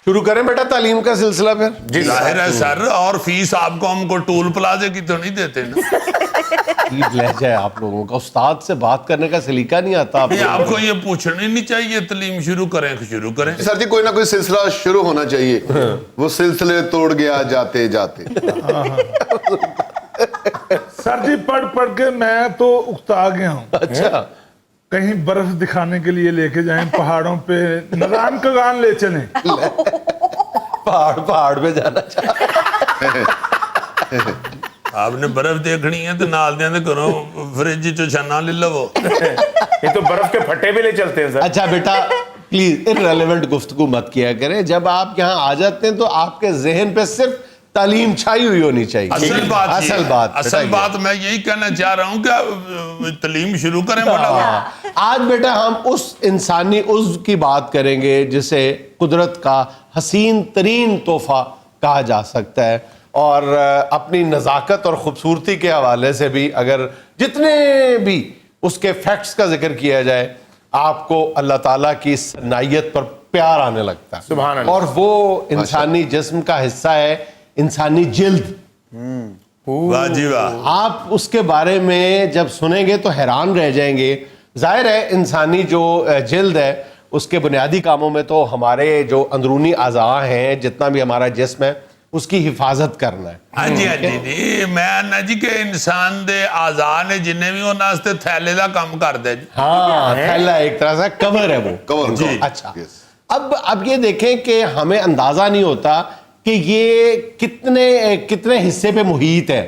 شروع کریں بیٹا تعلیم کا سلسلہ پھر. جی ظاہر ہے سر, اور فیس آپ کو ہم کو ٹول پلازے کی تو نہیں دیتے نا. عجیب لہجہ ہے آپ لوگوں کا, استاد سے بات کرنے کا سلیقہ نہیں آتا آپ کو یہ پوچھنا ہی نہیں چاہیے تعلیم شروع کریں. سر جی کوئی نہ کوئی سلسلہ شروع ہونا چاہیے, وہ سلسلے توڑ گیا جاتے جاتے. سر جی پڑھ کے میں تو اکتا گیا ہوں. اچھا, کہیں برف دکھانے کے لیے لے کے جائیں, پہاڑوں پہ نگان کگان لے چلیں. پہاڑ پہ جانا چاہتا. آپ نے برف دیکھنی ہے تو نال دیں کرو فریج چو چھنا لے لو. یہ تو برف کے پھٹے بھی لے چلتے ہیں سر. اچھا بیٹا پلیز ارریلیونٹ گفتگو مت کیا کریں. جب آپ یہاں آ جاتے ہیں تو آپ کے ذہن پہ صرف تعلیم چھائی ہوئی ہونی چاہیے. اصل بات میں یہی کہنا چاہ رہا ہوں کہ تعلیم شروع کریں. آج بیٹا ہم اس انسانی عضو کی بات کریں گے جسے قدرت کا حسین ترین تحفہ کہا جا سکتا ہے, اور اپنی نزاکت اور خوبصورتی کے حوالے سے بھی اگر جتنے بھی اس کے فیکٹس کا ذکر کیا جائے, آپ کو اللہ تعالیٰ کی صنعیت پر پیار آنے لگتا ہے. سبحان اللہ. اور وہ انسانی جسم کا حصہ ہے انسانی جلد. واہ جی واہ. آپ اس کے بارے میں جب سنیں گے تو حیران رہ جائیں گے. ظاہر ہے انسانی جو جلد ہے اس کے بنیادی کاموں میں تو ہمارے جو اندرونی اعضاء ہیں, جتنا بھی ہمارا جسم ہے, اس کی حفاظت کرنا ہے. ہاں جی میں نا جی کہ انسان دے اعضاء نے جننے بھی وہ ناستے تھیلے دا کام کر دے جی. ہاں تھیلا ایک طرح سے کور ہے وہ. کور جی. اچھا, اب یہ دیکھیں کہ ہمیں اندازہ نہیں ہوتا کہ یہ کتنے حصے پہ محیط ہے.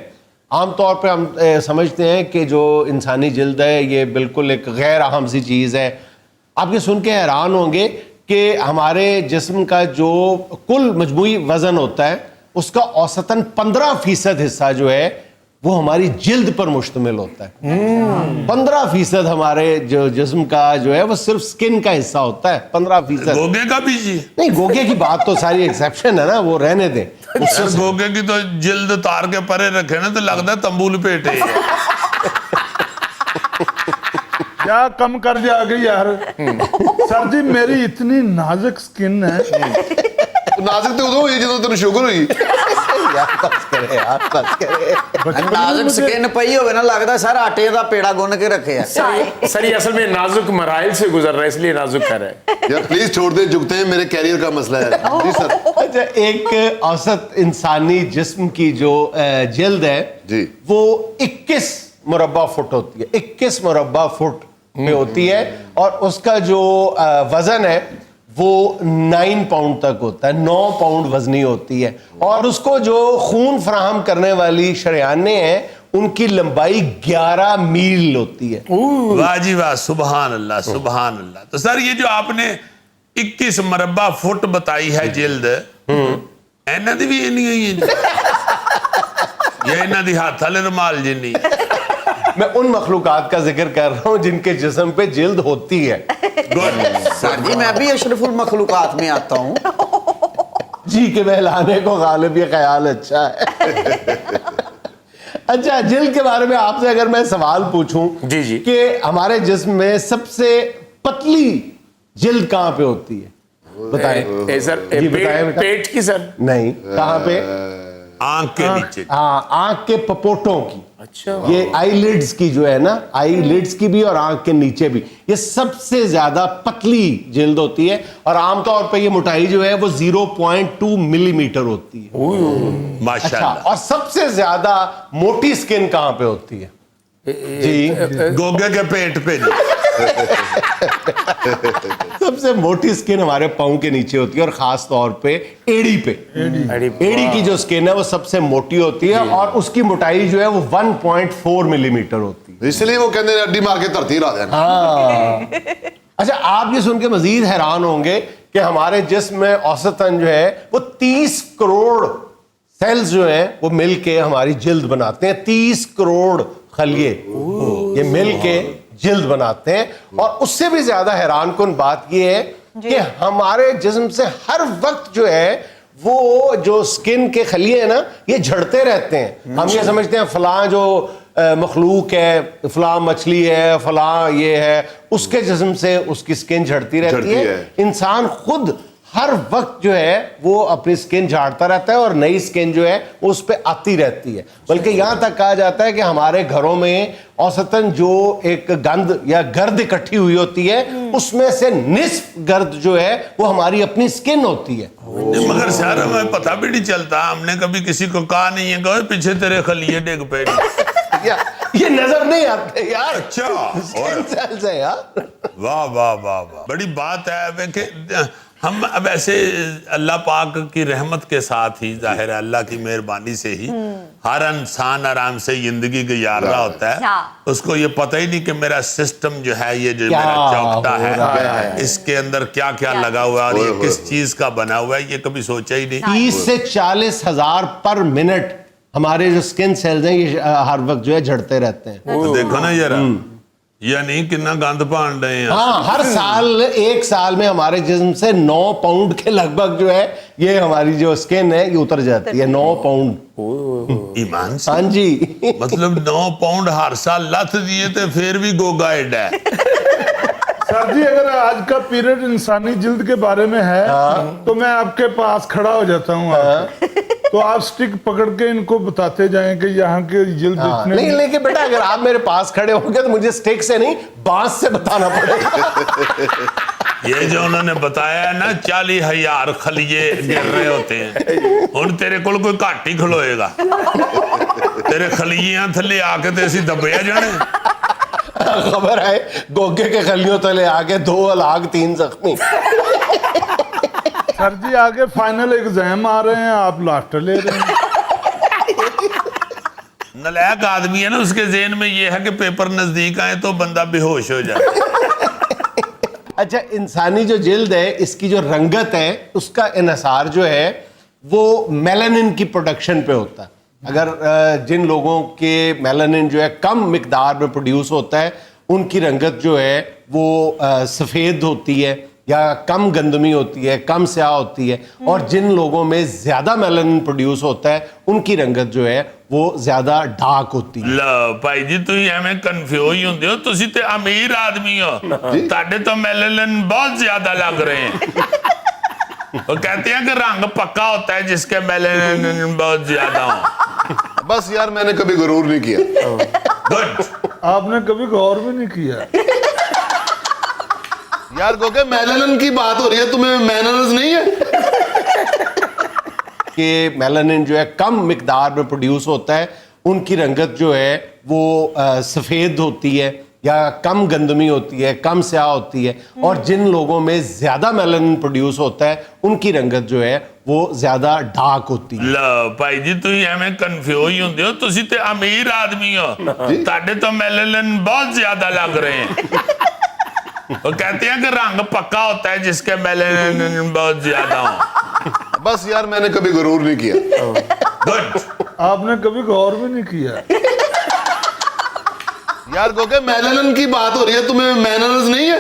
عام طور پہ ہم سمجھتے ہیں کہ جو انسانی جلد ہے یہ بالکل ایک غیر اہم سی چیز ہے. آپ یہ سن کے حیران ہوں گے کہ ہمارے جسم کا جو کل مجموعی وزن ہوتا ہے اس کا اوسطاً 15% حصہ جو ہے وہ ہماری جلد پر مشتمل ہوتا ہے. 15% ہمارے جو جسم کا جو ہے وہ صرف سکن کا حصہ ہوتا ہے. 15%. گوگے کا بھی جی نہیں, گوگے کی بات تو ساری ایکسیپشن ہے نا, وہ رہنے دیں. گوگے کی تو جلد تار کے پرے رکھے نا تو لگتا ہے تمبول پیٹے. کیا کم کر دیا آگے یار. سر جی میری اتنی نازک سکن ہے. نازک تو ادو ہوئی جدو تین شوگر ہوئی. نازک سکن پئی ہوئے نا, لگتا ہے سر آٹے دا پیڑا گن کے رکھے ہیں. سر یہ اصل میں نازک مراحل سے گزر رہا ہے اس لیے نازک کر رہا ہے. یار پلیز چھوڑ دیں, جھکتے ہیں, میرے کیریئر کا مسئلہ ہے. جی سر. اچھا, ایک اوسط انسانی جسم کی جو جلد ہے جی وہ 21 مربع فٹ ہوتی ہے. 21 مربع فٹ میں ہوتی ہے, اور اس کا جو وزن ہے وہ 9 پاؤنڈ تک ہوتا ہے. 9 پاؤنڈ وزنی ہوتی ہے, اور اس کو جو خون فراہم کرنے والی شریانیں ہیں ان کی لمبائی 11 میل ہوتی ہے. واہ جی واہ, سبحان اللہ سبحان اللہ. تو سر یہ جو آپ نے 21 مربع فٹ بتائی ہے جلد, اینا دی بھی اینی ہے یہ اینا دی ہاتھ والے رومال جنی. میں ان مخلوقات کا ذکر کر رہا ہوں جن کے جسم پہ جلد ہوتی ہے. سر جی میں بھی اشرف المخلوقات میں آتا ہوں. جی کے بہلانے کو غالب یہ خیال اچھا ہے. اچھا, جلد کے بارے میں آپ سے اگر میں سوال پوچھوں جی جی کہ ہمارے جسم میں سب سے پتلی جلد کہاں پہ ہوتی ہے, بتائیں. سر جی بتائیں. پیٹ کی سر. نہیں, کہاں پہ؟ آنکھ کے نیچے. ہاں, آنکھ کے پپوٹوں کی. اچھا, یہ آئی لیڈز کی جو ہے نا, آئی لیڈز کی بھی اور آنکھ کے نیچے بھی, یہ سب سے زیادہ پتلی جلد ہوتی ہے, اور عام طور پہ یہ موٹائی جو ہے وہ 0.2 ملی میٹر ہوتی ہے. ماشاءاللہ. اچھا, اور سب سے زیادہ موٹی سکن کہاں پہ ہوتی ہے؟ جی گوگے کے پیٹ پہ. سب سے موٹی سکن ہمارے پاؤں کے نیچے ہوتی ہے, اور خاص طور پہ ایڑی پہ. ایڑی کی جو سکن ہے وہ سب سے موٹی ہوتی ہے, اور اس کی موٹائی جو ہے وہ 1.4 ملی میٹر ہوتی ہے. اس لیے وہ کہتے ہیں اڈی مار کے دھرتی لا دینا. ہاں. اچھا, آپ یہ سن کے مزید حیران ہوں گے کہ ہمارے جسم میں اوسطاً جو ہے وہ 30 کروڑ سیلز جو ہیں وہ مل کے ہماری جلد بناتے ہیں. 30 کروڑ خلیے یہ مل کے جلد بناتے ہیں. اور اس سے بھی زیادہ حیران کن بات یہ ہے کہ ہمارے جسم سے ہر وقت جو ہے وہ جو سکن کے خلیے ہیں نا یہ جھڑتے رہتے ہیں. ہم یہ سمجھتے ہیں فلاں جو مخلوق ہے, فلاں مچھلی ہے, فلاں یہ ہے, اس کے جسم سے اس کی سکن جھڑتی رہتی ہے. انسان خود ہر وقت جو ہے وہ اپنی سکن جھاڑتا رہتا ہے اور نئی سکن جو ہے وہ اس پہ آتی رہتی ہے. بلکہ یہاں تک کہا جاتا ہے کہ ہمارے گھروں میں اوسطاً جو ایک گند یا گرد اکٹھی ہوئی ہوتی ہے اس میں سے نصف گرد جو ہے وہ ہماری اپنی سکن ہوتی ہے. مگر سر ہمیں پتہ بھی نہیں چلتا, ہم نے کبھی کسی کو کہا نہیں ہے کہ پیچھے تیرے خلیے ڈگ پہ. یہ نظر نہیں آتے یار, اچھا یار. واہ واہ واہ واہ, بڑی بات ہے کہ ہم اب ایسے اللہ پاک کی رحمت کے ساتھ ہی, ظاہر ہے اللہ کی مہربانی سے ہی ہر انسان آرام سے زندگی گزار رہا ہوتا ہے. اس کو یہ پتہ ہی نہیں کہ میرا سسٹم جو ہے, یہ جو میرا چوکٹا ہے, اس کے اندر کیا کیا لگا ہوا ہے اور یہ کس چیز کا بنا ہوا ہے, یہ کبھی سوچا ہی نہیں. 30 سے 40 ہزار پر منٹ ہمارے جو سکن سیلز ہیں یہ ہر وقت جو ہے جھڑتے رہتے ہیں. دیکھو نا یار, یعنی کتنا گند پان رہے ہیں. ہاں, ہر سال ایک سال میں ہمارے جسم سے 9 پاؤنڈ کے لگ بھگ جو ہے یہ ہماری جو سکن ہے یہ اتر جاتی ہے. 9 پاؤنڈ. ایمان سے ہاں جی, مطلب 9 پاؤنڈ ہر سال لت دیے تھے پھر بھی گو گائیڈ ہے. سر جی اگر آج کا پیریڈ انسانی جلد کے بارے میں ہے تو میں آپ کے پاس کھڑا ہو جاتا ہوں, تو آپ سٹک پکڑ کے ان کو بتاتے جائیں کہ یہاں کے جلد اتنے. نہیں لیکن بیٹا اگر آپ میرے پاس کھڑے ہو گے تو مجھے سٹیک سے نہیں بانس سے بتانا پڑے گا. یہ جو انہوں نے بتایا ہے نا 40,000 خلیے گر رہے ہوتے ہیں, ان تیرے کول کوئی گھٹ ہی کھلوئے گا, تیرے خلییاں تھلے آ کے تے اسی دبیا جانے. خبر ہے گوگے کے خلیوں تلے آگے 2 ہلاک 3 زخمی. سر جی آگے فائنل ایگزام آ رہے ہیں, آپ لاسٹ لے رہے ہیں. نلائق آدمی ہے نا, اس کے ذہن میں یہ ہے کہ پیپر نزدیک آئے تو بندہ بے ہوش ہو جائے. اچھا, انسانی جو جلد ہے اس کی جو رنگت ہے اس کا انحصار جو ہے وہ میلانن کی پروڈکشن پہ ہوتا ہے. اگر جن لوگوں کے میلانن جو ہے کم مقدار میں پروڈیوس ہوتا ہے ان کی رنگت جو ہے وہ سفید ہوتی ہے یا کم گندمی ہوتی ہے, کم سیاہ ہوتی ہے, اور جن لوگوں میں زیادہ میلانن پروڈیوس ہوتا ہے ان کی رنگت جو ہے وہ زیادہ ڈارک ہوتی ہے. لو بھائی جی تھی ہمیں کنفیوز ہوندے ہو, تسی تے امیر آدمی ہو, تاڑے تو میلانن بہت زیادہ لگ رہے ہیں. وہ کہتے ہیں کہ رنگ پکا ہوتا ہے جس کے میلانن بہت زیادہ ہوں. بس یار میں نے کبھی غرور نہیں کیا. گڈ. آپ نے کبھی غور بھی نہیں کیا. یار کہ میلانن کی بات ہو رہی ہے, تمہیں مینرز نہیں ہے کہ میلانن جو ہے کم مقدار میں پروڈیوس ہوتا ہے ان کی رنگت جو ہے وہ سفید ہوتی ہے یا کم گندمی ہوتی ہے, کم سیاہ ہوتی ہے, اور جن لوگوں میں زیادہ میلانن پروڈیوس ہوتا ہے ان کی رنگت جو ہے وہ زیادہ ڈارک ہوتی ہے. لو بھائی جی تھی ہمیں کنفیوز ہوندے ہو, تسی تے امیر آدمی ہو, تاڑے تو میلانن بہت زیادہ لگ رہے ہیں. وہ کہتے ہیں کہ رنگ پکا ہوتا ہے جس کے میلانن بہت زیادہ ہوں. بس یار میں نے کبھی غرور نہیں کیا. گڈ. آپ نے کبھی غور بھی نہیں کیا. یار کہ میلانن کی بات ہو رہی ہے, تمہیں مینرز نہیں ہے